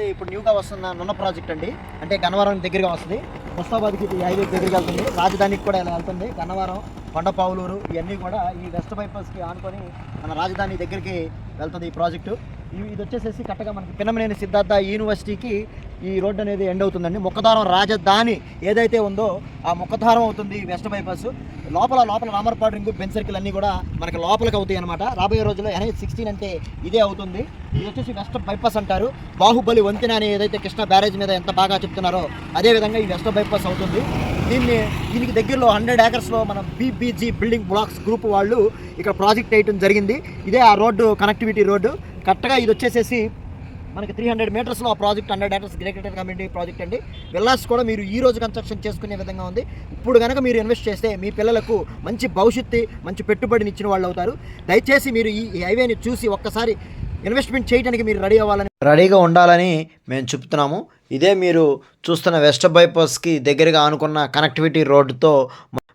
చూస్తుంది ఇప్పుడు న్యూగా వస్తున్న నున్న ప్రాజెక్ట్ అండి. అంటే గన్నవరం దగ్గరగా వస్తుంది. ముస్తాబాద్కి ఈ హైవే దగ్గరికి వెళ్తుంది. రాజధానికి కూడా ఇలా వెళ్తుంది. గన్నవరం, కొండపావులూరు ఇవన్నీ కూడా ఈ వెస్ట్ బైపాస్కి ఆనుకొని మన రాజధాని దగ్గరికి వెళ్తుంది ఈ ప్రాజెక్టు. ఇది వచ్చేసేసి కరెక్ట్గా మనకి పిన్నమనేని సిద్ధార్థ యూనివర్సిటీకి ఈ రోడ్డు అనేది ఎండ్ అవుతుందండి. ముఖద్వారం రాజధాని ఏదైతే ఉందో ఆ ముఖద్వారం అవుతుంది వెస్ట్ బైపాస్. లోపల రామర్పాడు రింగు, బెంజ్ సర్కిల్ అన్నీ కూడా మనకి లోపలికి అవుతాయి అనమాట. రాబోయే రోజుల్లో NH-16 అంటే ఇదే అవుతుంది. ఇది వచ్చేసి వెస్ట్ బైపాస్ అంటారు. బాహుబలి వంతెన అని ఏదైతే కృష్ణా బ్యారేజ్ మీద ఎంత బాగా చెప్తున్నారో అదేవిధంగా ఈ వెస్ట్ బైపాస్ అవుతుంది. దీనికి దగ్గరలో 100 ఏకర్స్లో మన BBG బిల్డింగ్ బ్లాక్స్ గ్రూప్ వాళ్ళు ఇక్కడ ప్రాజెక్ట్ వేయడం జరిగింది. ఇదే ఆ రోడ్డు కనెక్టివిటీ రోడ్డు. కరెక్ట్గా ఇది వచ్చేసేసి మనకి 300 మీటర్స్లో ఆ project 100 acres grated community project అండి. విల్లాస్ కూడా మీరు ఈ రోజు కన్స్ట్రక్షన్ చేసుకునే విధంగా ఉంది. ఇప్పుడు కనుక మీరు ఇన్వెస్ట్ చేస్తే మీ పిల్లలకు మంచి భవిష్యత్తు, మంచి పెట్టుబడిని ఇచ్చిన వాళ్ళు అవుతారు. దయచేసి మీరు ఈ హైవేని చూసి ఒక్కసారి ఇన్వెస్ట్మెంట్ చేయడానికి మీరు రెడీగా ఉండాలని మేము చెప్తున్నాము. ఇదే మీరు చూస్తున్న వెస్ట్ బైపాస్కి దగ్గరగా ఆనుకున్న కనెక్టివిటీ రోడ్డుతో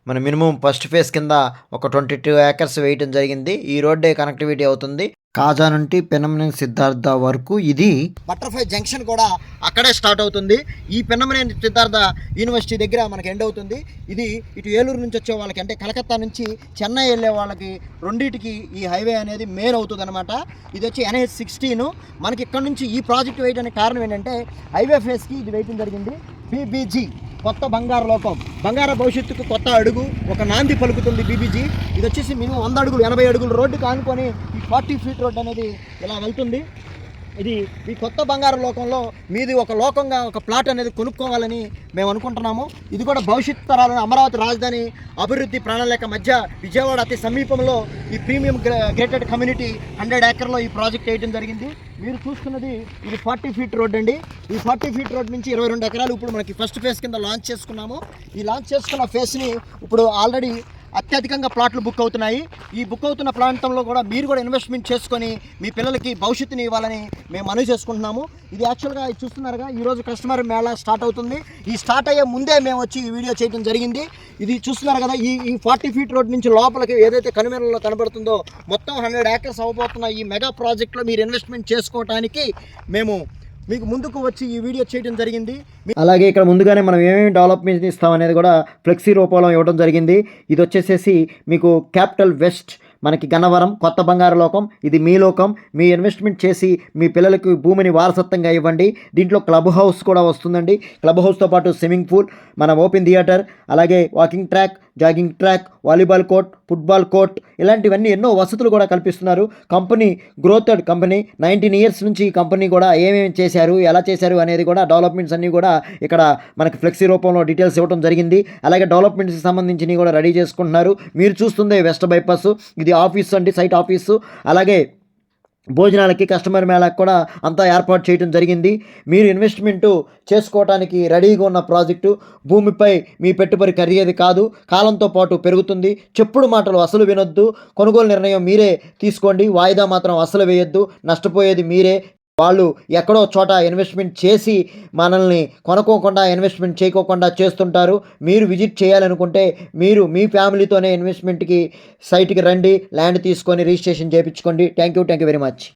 మన మినిమం ఫస్ట్ ఫేజ్ కింద ఒక 22 ఏకర్స్ వేయటం జరిగింది. ఈ రోడ్డే కనెక్టివిటీ అవుతుంది. కాజా నుండి పిన్నమనేని సిద్ధార్థ వరకు ఇది బటర్ఫ్లై జంక్షన్ కూడా అక్కడే స్టార్ట్ అవుతుంది. ఈ పిన్నమనేని సిద్ధార్థ యూనివర్సిటీ దగ్గర మనకి ఎండ్ అవుతుంది. ఇది ఇటు ఏలూరు నుంచి వచ్చే వాళ్ళకి, అంటే కలకత్తా నుంచి చెన్నై వెళ్ళే వాళ్ళకి రెండింటికి ఈ హైవే అనేది మెయిన్ అవుతుంది అనమాట. ఇది వచ్చి NH-16. మనకి ఇక్కడ నుంచి ఈ ప్రాజెక్ట్ వేయడానికి కారణం ఏంటంటే హైవే ఫేస్కి ఇది వేయటం జరిగింది. BBG కొత్త బంగారు లోకం, బంగారు భవిష్యత్తుకు కొత్త అడుగు, ఒక నాంది పలుకుతుంది BBG. ఇది వచ్చేసి మినిమం 100 అడుగులు 80 అడుగులు రోడ్డుకి ఆనుకొని ఈ 40 ఫీట్ రోడ్ అనేది ఇలా వెళ్తుంది. ఇది ఈ కొత్త బంగారు లోకంలో మీది ఒక లోకంగా ఒక ప్లాట్ అనేది కొనుక్కోవాలని మేము అనుకుంటున్నాము. ఇది కూడా భవిష్యత్ తరాలను అమరావతి రాజధాని అభివృద్ధి ప్రణాళిక మధ్య విజయవాడ అతి సమీపంలో ఈ ప్రీమియం గ్రేటెడ్ కమ్యూనిటీ 100 ఏకర్లో ఈ ప్రాజెక్ట్ వేయడం జరిగింది. మీరు చూస్తున్నది ఇది 40 ఫీట్ రోడ్ అండి. ఈ 40 ఫీట్ రోడ్ నుంచి 22 ఎకరాలు ఇప్పుడు మనకి ఫస్ట్ ఫేజ్ కింద లాంచ్ చేసుకున్నాము. ఈ లాంచ్ చేసుకున్న ఫేజ్ని ఇప్పుడు ఆల్రెడీ అత్యధికంగా ప్లాట్లు బుక్ అవుతున్నాయి. ఈ బుక్ అవుతున్న ప్రాంతంలో కూడా మీరు కూడా ఇన్వెస్ట్మెంట్ చేసుకొని మీ పిల్లలకి భవిష్యత్తుని ఇవ్వాలని మేము మనవి చేసుకుంటున్నాము. ఇది యాక్చువల్గా చూస్తున్నారుగా ఈరోజు కస్టమర్ మేళా స్టార్ట్ అవుతుంది. ఈ స్టార్ట్ అయ్యే ముందే మేము వచ్చి ఈ వీడియో చేయడం జరిగింది. ఇది చూస్తున్నారు కదా, ఈ 40 ఫీట్ రోడ్ నుంచి లోపలికి ఏదైతే కనుమేరలో కనబడుతుందో మొత్తం 100 ఏకర్స్ అవ్వబోతున్న ఈ మెగా ప్రాజెక్ట్లో మీరు ఇన్వెస్ట్మెంట్ చేసుకోవడానికి మేము మీకు ముందుకు వచ్చి ఈ వీడియో చేయడం జరిగింది. అలాగే ఇక్కడ ముందుగానే మనం ఏమేమి డెవలప్మెంట్ ఇస్తాం అనేది కూడా ఫ్లెక్సీ రూపంలో ఇవ్వడం జరిగింది. ఇది వచ్చేసేసి మీకు క్యాపిటల్ వెస్ట్, మనకి గన్నవరం, కొత్త బంగారు లోకం, ఇది మీ లోకం. మీ ఇన్వెస్ట్మెంట్ చేసి మీ పిల్లలకు భూమిని వారసత్వంగా ఇవ్వండి. దీంట్లో క్లబ్ హౌస్ కూడా వస్తుందండి. క్లబ్ హౌస్తో పాటు స్విమ్మింగ్ పూల్, మన ఓపెన్ థియేటర్, అలాగే walking track, jogging track, volleyball court, football court, ఇలాంటివన్నీ ఎన్నో వసతులు కూడా కల్పిస్తున్నారు. Company గ్రోతెడ్ company. 19 ఇయర్స్ నుంచి ఈ కంపెనీ కూడా ఏమేమి చేశారు, ఎలా చేశారు అనేది కూడా డెవలప్మెంట్స్ అన్నీ కూడా ఇక్కడ మనకి ఫ్లెక్సీ రూపంలో డీటెయిల్స్ ఇవ్వడం జరిగింది. అలాగే డెవలప్మెంట్స్కి సంబంధించినవి కూడా రెడీ చేసుకుంటున్నారు. మీరు చూస్తుంది వెస్ట్ బైపాస్, ఇది ఆఫీస్ అండి, సైట్ ఆఫీసు. అలాగే భోజనాలకి, కస్టమర్ మేళాకి కూడా అంతా ఏర్పాటు చేయడం జరిగింది. మీరు ఇన్వెస్ట్మెంటు చేసుకోవడానికి రెడీగా ఉన్న ప్రాజెక్టు. భూమిపై మీ పెట్టుబడి ఖరీదు కాదు, కాలంతో పాటు పెరుగుతుంది. చెప్పుడు మాటలు అసలు వినొద్దు. కొనుగోలు నిర్ణయం మీరే తీసుకోండి. వాయిదా మాత్రం అసలు వేయొద్దు. నష్టపోయేది మీరే. వాళ్ళు ఎక్కడో చోట ఇన్వెస్ట్మెంట్ చేసి మనల్ని కొనుక్కోకుండా, ఇన్వెస్ట్మెంట్ చేయకోకుండా చేస్తుంటారు. మీరు విజిట్ చేయాలనుకుంటే మీరు మీ ఫ్యామిలీతోనే ఇన్వెస్ట్మెంట్కి సైట్కి రండి, ల్యాండ్ తీసుకొని రిజిస్ట్రేషన్ చేయించుకోండి. Thank you very much.